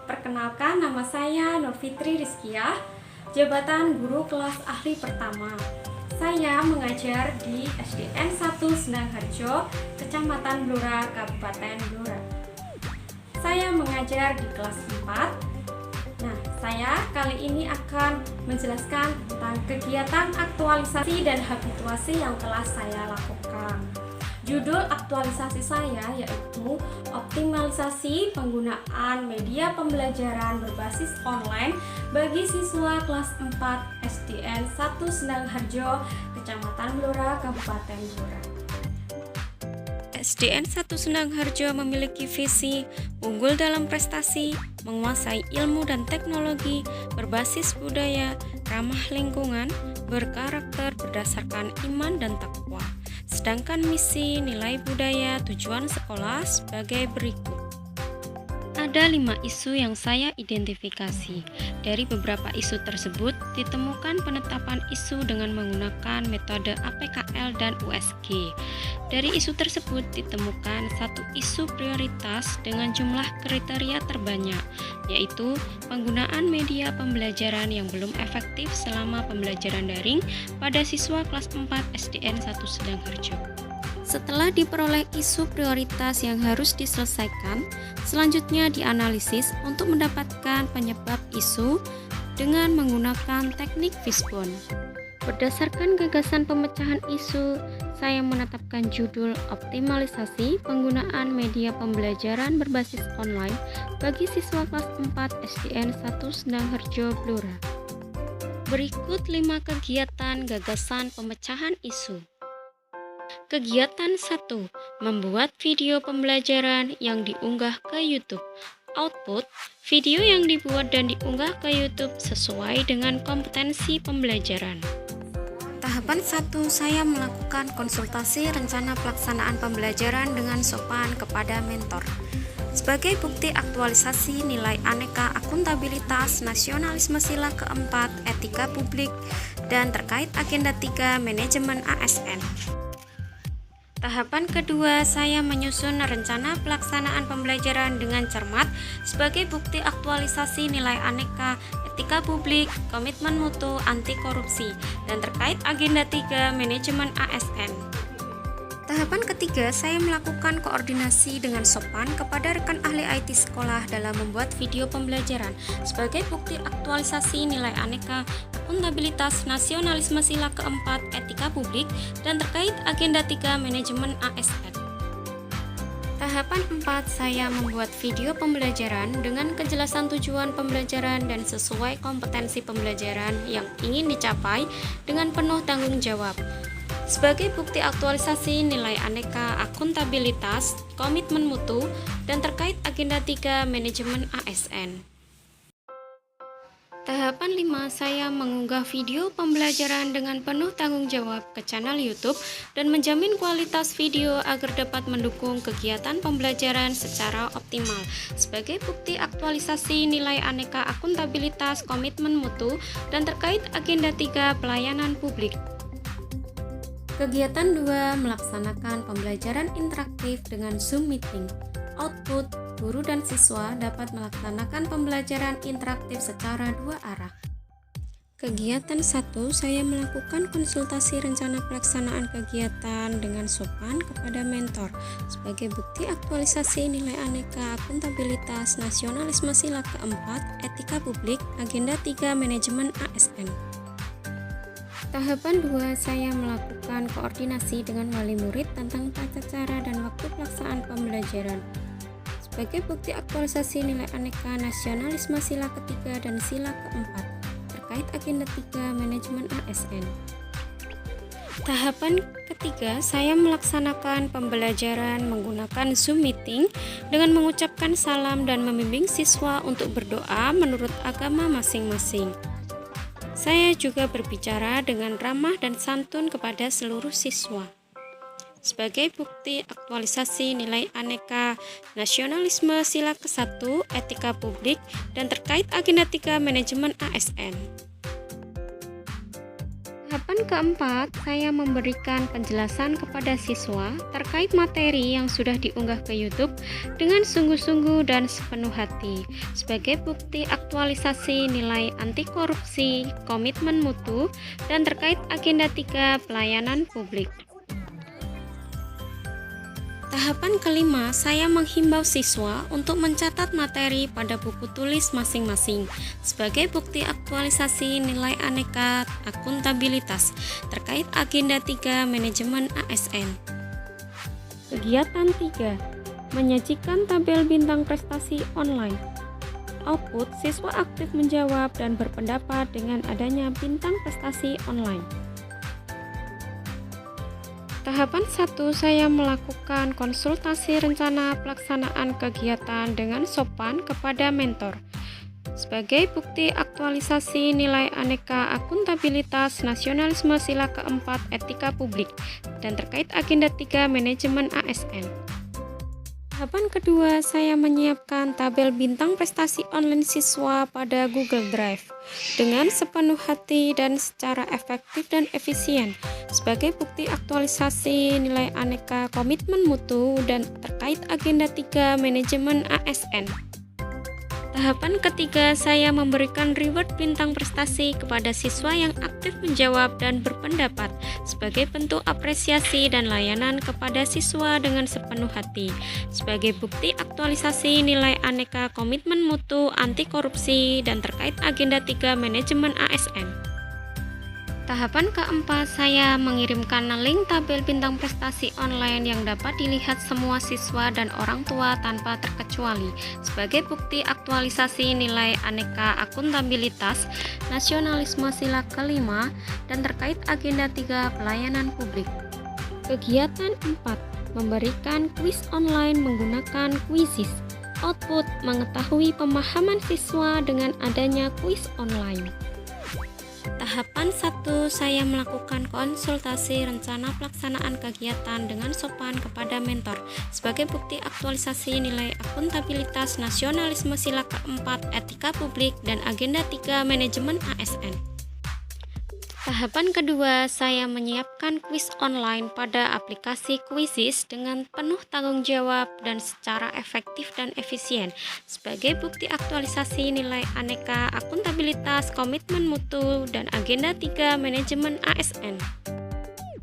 Perkenalkan, nama saya Nur Fitri Rizkiah, jabatan guru kelas ahli pertama. Saya mengajar di SDN 1 Sendangharjo, Kecamatan Blora, Kabupaten Blora. Saya mengajar di kelas 4. Nah, saya kali ini akan menjelaskan tentang kegiatan aktualisasi dan habituasi yang telah saya lakukan. Judul aktualisasi saya yaitu optimalisasi penggunaan media pembelajaran berbasis online bagi siswa kelas 4 SDN 1 Sendangharjo, Kecamatan Blora, Kabupaten Blora. SDN 1 Sendangharjo memiliki visi unggul dalam prestasi, menguasai ilmu dan teknologi, berbasis budaya, ramah lingkungan, berkarakter berdasarkan iman dan takwa. Sedangkan misi, nilai budaya, tujuan sekolah sebagai berikut. Ada 5 isu yang saya identifikasi. Dari beberapa isu tersebut ditemukan penetapan isu dengan menggunakan metode APKL dan USG. Dari isu tersebut ditemukan satu isu prioritas dengan jumlah kriteria terbanyak, yaitu penggunaan media pembelajaran yang belum efektif selama pembelajaran daring pada siswa kelas 4 SDN 1 Sendangharjo. Setelah diperoleh isu prioritas yang harus diselesaikan, selanjutnya dianalisis untuk mendapatkan penyebab isu dengan menggunakan teknik Fishbone. Berdasarkan gagasan pemecahan isu, saya menetapkan judul optimalisasi penggunaan media pembelajaran berbasis online bagi siswa kelas 4 SDN 1 Sendangharjo, Blora. Berikut 5 kegiatan gagasan pemecahan isu. Kegiatan 1. Membuat video pembelajaran yang diunggah ke YouTube. Output, video yang dibuat dan diunggah ke YouTube sesuai dengan kompetensi pembelajaran. Tahapan 1, saya melakukan konsultasi rencana pelaksanaan pembelajaran dengan sopan kepada mentor. Sebagai bukti aktualisasi nilai aneka akuntabilitas, nasionalisme sila keempat, etika publik, dan terkait agenda 3 manajemen ASN. Tahapan kedua, saya menyusun rencana pelaksanaan pembelajaran dengan cermat sebagai bukti aktualisasi nilai aneka, etika publik, komitmen mutu, anti korupsi, dan terkait agenda 3 manajemen ASN. Tahapan ketiga, saya melakukan koordinasi dengan sopan kepada rekan ahli IT sekolah dalam membuat video pembelajaran sebagai bukti aktualisasi nilai aneka, akuntabilitas, nasionalisme sila keempat, etika publik, dan terkait agenda 3 manajemen ASN. Tahapan 4, saya membuat video pembelajaran dengan kejelasan tujuan pembelajaran dan sesuai kompetensi pembelajaran yang ingin dicapai dengan penuh tanggung jawab. Sebagai bukti aktualisasi nilai aneka, akuntabilitas, komitmen mutu, dan terkait agenda 3 manajemen ASN. Tahapan 5, saya mengunggah video pembelajaran dengan penuh tanggung jawab ke channel YouTube dan menjamin kualitas video agar dapat mendukung kegiatan pembelajaran secara optimal. Sebagai bukti aktualisasi nilai aneka, akuntabilitas, komitmen mutu, dan terkait agenda 3 pelayanan publik. Kegiatan 2, melaksanakan pembelajaran interaktif dengan Zoom Meeting. Output, guru dan siswa dapat melaksanakan pembelajaran interaktif secara 2 arah. Kegiatan 1, saya melakukan konsultasi rencana pelaksanaan kegiatan dengan sopan kepada mentor sebagai bukti aktualisasi nilai aneka, akuntabilitas, nasionalisme sila keempat, etika publik, agenda 3 manajemen ASN. Tahapan 2, saya melakukan koordinasi dengan wali murid tentang tata cara dan waktu pelaksanaan pembelajaran sebagai bukti aktualisasi nilai aneka, nasionalisme sila ketiga dan sila keempat terkait agenda 3 manajemen ASN. Tahapan ketiga, saya melaksanakan pembelajaran menggunakan Zoom Meeting dengan mengucapkan salam dan membimbing siswa untuk berdoa menurut agama masing-masing. Saya juga berbicara dengan ramah dan santun kepada seluruh siswa. Sebagai bukti aktualisasi nilai aneka, nasionalisme sila ke-1, etika publik, dan terkait agenda 3 manajemen ASN. Tahapan Tahapan keempat, saya memberikan penjelasan kepada siswa terkait materi yang sudah diunggah ke YouTube dengan sungguh-sungguh dan sepenuh hati sebagai bukti aktualisasi nilai anti korupsi, komitmen mutu, dan terkait agenda 3 pelayanan publik. Tahapan kelima, saya menghimbau siswa untuk mencatat materi pada buku tulis masing-masing sebagai bukti aktualisasi nilai aneka akuntabilitas terkait agenda 3 manajemen ASN. Kegiatan 3, menyajikan tabel bintang prestasi online. Output, siswa aktif menjawab dan berpendapat dengan adanya bintang prestasi online. Tahapan 1, saya melakukan konsultasi rencana pelaksanaan kegiatan dengan sopan kepada mentor sebagai bukti aktualisasi nilai aneka akuntabilitas, nasionalisme, sila keempat, etika publik, dan terkait agenda 3 manajemen ASN. Tahapan kedua, saya menyiapkan tabel bintang prestasi online siswa pada Google Drive dengan sepenuh hati dan secara efektif dan efisien sebagai bukti aktualisasi nilai aneka komitmen mutu dan terkait agenda 3 manajemen ASN. Tahapan ketiga, saya memberikan reward bintang prestasi kepada siswa yang aktif menjawab dan berpendapat sebagai bentuk apresiasi dan layanan kepada siswa dengan sepenuh hati sebagai bukti aktualisasi nilai aneka komitmen mutu anti korupsi dan terkait agenda 3 manajemen ASN. Tahapan keempat, saya mengirimkan link tabel bintang prestasi online yang dapat dilihat semua siswa dan orang tua tanpa terkecuali sebagai bukti aktualisasi nilai aneka akuntabilitas, nasionalisme sila kelima, dan terkait agenda 3 pelayanan publik. Kegiatan 4, memberikan kuis online menggunakan Quizizz. Output, mengetahui pemahaman siswa dengan adanya kuis online. Tahapan 1, saya melakukan konsultasi rencana pelaksanaan kegiatan dengan sopan kepada mentor sebagai bukti aktualisasi nilai akuntabilitas, nasionalisme sila keempat, etika publik, dan agenda 3 manajemen ASN. Tahapan kedua, saya menyiapkan kuis online pada aplikasi Quizizz dengan penuh tanggung jawab dan secara efektif dan efisien sebagai bukti aktualisasi nilai aneka akuntabilitas, komitmen mutu, dan agenda 3 manajemen ASN.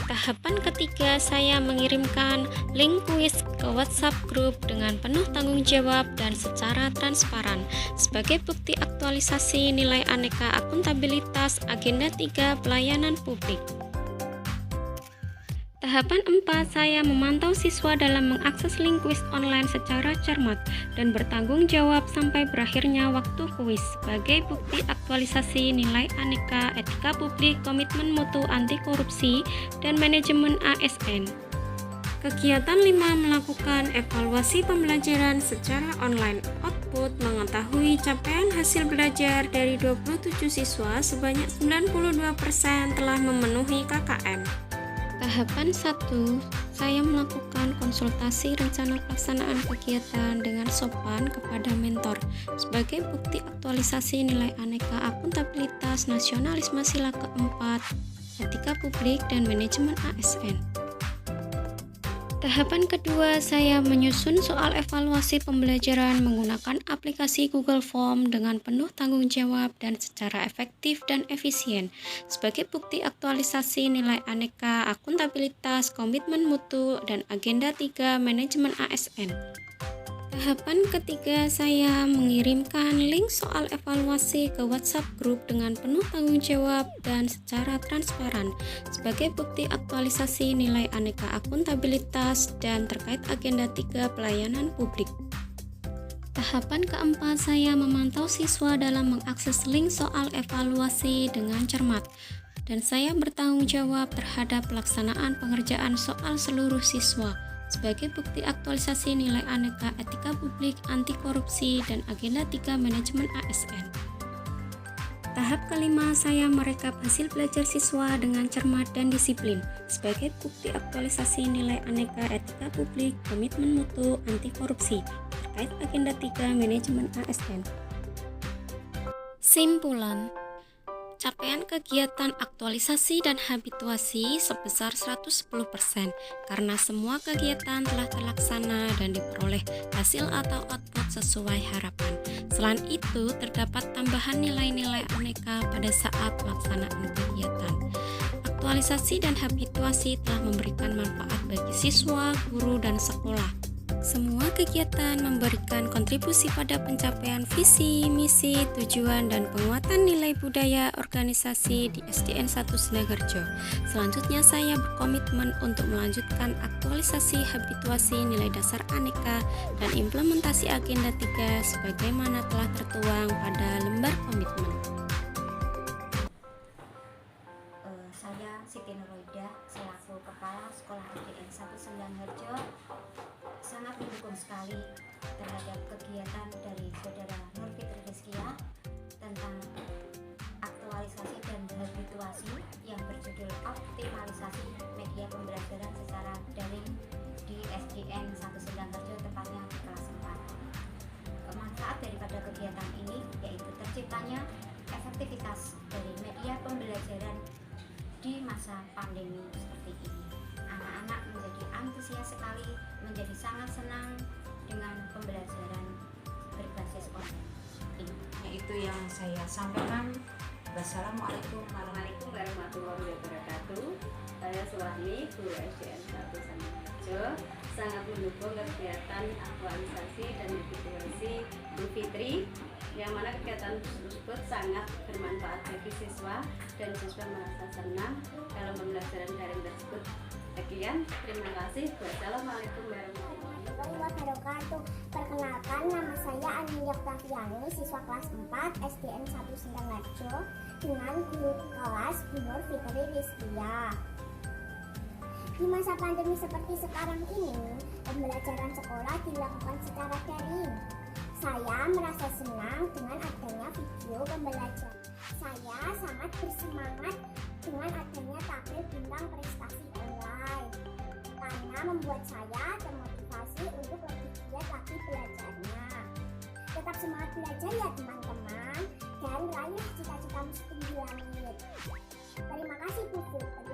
Tahapan ketiga, saya mengirimkan link kuis ke WhatsApp grup dengan penuh tanggung jawab dan secara transparan sebagai bukti aktualisasi nilai aneka akuntabilitas agenda 3 pelayanan publik. Tahapan 4, saya memantau siswa dalam mengakses link kuis online secara cermat dan bertanggung jawab sampai berakhirnya waktu kuis sebagai bukti aktualisasi nilai aneka etika publik, komitmen mutu anti korupsi, dan manajemen ASN. Kegiatan 5, melakukan evaluasi pembelajaran secara online. Output, mengetahui capaian hasil belajar dari 27 siswa sebanyak 92% telah memenuhi KKM. Tahapan 1, saya melakukan konsultasi rencana pelaksanaan kegiatan dengan sopan kepada mentor sebagai bukti aktualisasi nilai aneka akuntabilitas, nasionalisme sila keempat, etika publik, dan manajemen ASN. Tahapan kedua, saya menyusun soal evaluasi pembelajaran menggunakan aplikasi Google Form dengan penuh tanggung jawab dan secara efektif dan efisien sebagai bukti aktualisasi nilai aneka akuntabilitas, komitmen mutu, dan agenda 3 manajemen ASN. Tahapan ketiga, saya mengirimkan link soal evaluasi ke WhatsApp grup dengan penuh tanggung jawab dan secara transparan sebagai bukti aktualisasi nilai aneka akuntabilitas dan terkait agenda 3 pelayanan publik. Tahapan keempat, saya memantau siswa dalam mengakses link soal evaluasi dengan cermat dan saya bertanggung jawab terhadap pelaksanaan pengerjaan soal seluruh siswa sebagai bukti aktualisasi nilai aneka etika publik, anti korupsi, dan agenda 3 manajemen ASN. Tahap kelima, saya merekap hasil belajar siswa dengan cermat dan disiplin sebagai bukti aktualisasi nilai aneka etika publik, komitmen mutu, anti korupsi, terkait agenda 3 manajemen ASN. Simpulan, Capaian kegiatan aktualisasi dan habituasi sebesar 110% karena semua kegiatan telah terlaksana dan diperoleh hasil atau output sesuai harapan. Selain itu, terdapat tambahan nilai-nilai aneka pada saat pelaksanaan kegiatan. Aktualisasi dan habituasi telah memberikan manfaat bagi siswa, guru, dan sekolah. Semua kegiatan memberikan kontribusi pada pencapaian visi, misi, tujuan, dan penguatan nilai budaya organisasi di SDN 1 Sendangharjo. Selanjutnya saya berkomitmen untuk melanjutkan aktualisasi habituasi nilai dasar aneka dan implementasi agenda 3 sebagaimana telah tertuang pada lembar komitmen. Saya Siti Nurhoida selaku Kepala Sekolah SDN 1 Sendangharjo sangat mendukung sekali terhadap kegiatan dari Saudara Nur Fitri Rizkia tentang aktualisasi dan habituasi yang berjudul optimalisasi media pembelajaran secara daring di SDN 1 Sendangharjo, tepatnya di kelas 4. Manfaat daripada kegiatan ini yaitu terciptanya efektivitas dari media pembelajaran di masa pandemi seperti ini. Anak-anak menjadi antusias sekali, menjadi sangat senang dengan pembelajaran berbasis online ini. Itu yang saya sampaikan. Wassalamualaikum warahmatullahi wabarakatuh. Saya Sulami, guru SDN 1 Sendangharjo, sangat mendukung kegiatan aktualisasi dan habituasi Bu Fitri, yang mana kegiatan tersebut sangat bermanfaat bagi siswa dan siswa merasa senang dalam pembelajaran daring tersebut. Sekian, terima kasih. Wassalamualaikum warahmatullahi wabarakatuh. Perkenalkan, nama saya Ani Yoktaviani, siswa kelas 4 SDN 1 Sendangharjo dengan guru kelas Bu Nur Fitri Rizkia. Di masa pandemi seperti sekarang ini, pembelajaran sekolah dilakukan secara daring. Saya merasa senang dengan adanya video pembelajaran. Saya sangat bersemangat dengan adanya tabel bintang prestasi online karena membuat saya termotivasi untuk lebih giat lagi belajarnya. Tetap semangat belajar ya teman-teman, dan raih cita-citamu setinggi langit. Terima kasih Bu Fitri.